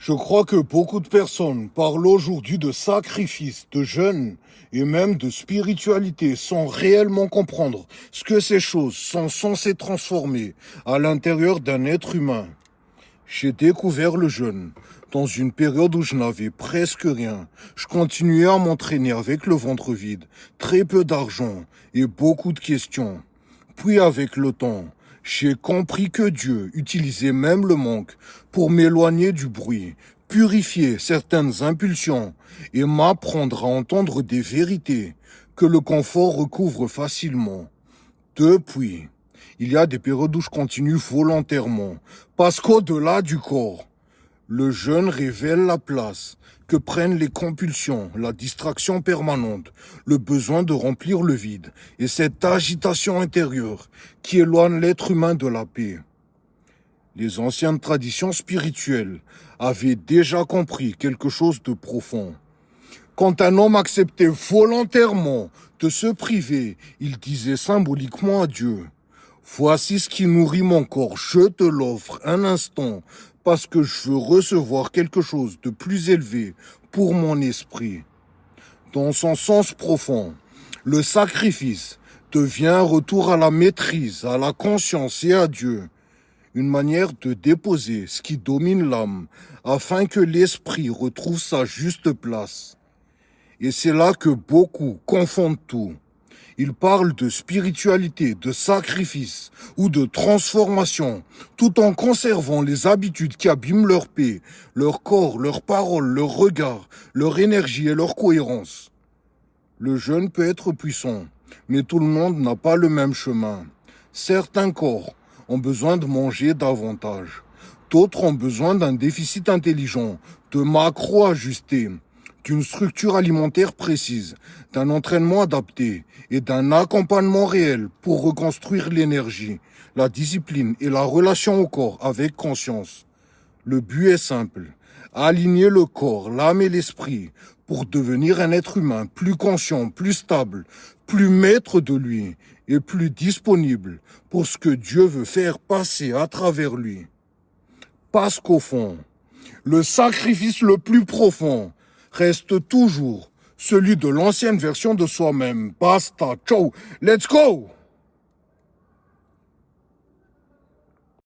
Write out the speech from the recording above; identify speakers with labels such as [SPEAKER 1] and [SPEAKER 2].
[SPEAKER 1] Je crois que beaucoup de personnes parlent aujourd'hui de sacrifice, de jeûne et même de spiritualité sans réellement comprendre ce que ces choses sont censées transformer à l'intérieur d'un être humain. J'ai découvert le jeûne dans une période où je n'avais presque rien. Je continuais à m'entraîner avec le ventre vide, très peu d'argent et beaucoup de questions. Puis avec le temps, j'ai compris que Dieu utilisait même le manque pour m'éloigner du bruit, purifier certaines impulsions et m'apprendre à entendre des vérités que le confort recouvre facilement. Depuis, il y a des périodes où je continue volontairement, parce qu'au-delà du corps, le jeûne révèle la place que prennent les compulsions, la distraction permanente, le besoin de remplir le vide et cette agitation intérieure qui éloigne l'être humain de la paix. Les anciennes traditions spirituelles avaient déjà compris quelque chose de profond. Quand un homme acceptait volontairement de se priver, il disait symboliquement à Dieu: voici ce qui nourrit mon corps, je te l'offre un instant, parce que je veux recevoir quelque chose de plus élevé pour mon esprit. Dans son sens profond, le sacrifice devient un retour à la maîtrise, à la conscience et à Dieu. Une manière de déposer ce qui domine l'âme, afin que l'esprit retrouve sa juste place. Et c'est là que beaucoup confondent tout. Ils parlent de spiritualité, de sacrifice ou de transformation, tout en conservant les habitudes qui abîment leur paix, leur corps, leurs paroles, leur regard, leur énergie et leur cohérence. Le jeûne peut être puissant, mais tout le monde n'a pas le même chemin. Certains corps ont besoin de manger davantage. D'autres ont besoin d'un déficit intelligent, de macros ajustés, d'une structure alimentaire précise, d'un entraînement adapté et d'un accompagnement réel pour reconstruire l'énergie, la discipline et la relation au corps avec conscience. Le but est simple: aligner le corps, l'âme et l'esprit pour devenir un être humain plus conscient, plus stable, plus maître de lui et plus disponible pour ce que Dieu veut faire passer à travers lui. Parce qu'au fond, le sacrifice le plus profond reste toujours celui de l'ancienne version de soi-même. Basta, ciao, let's go!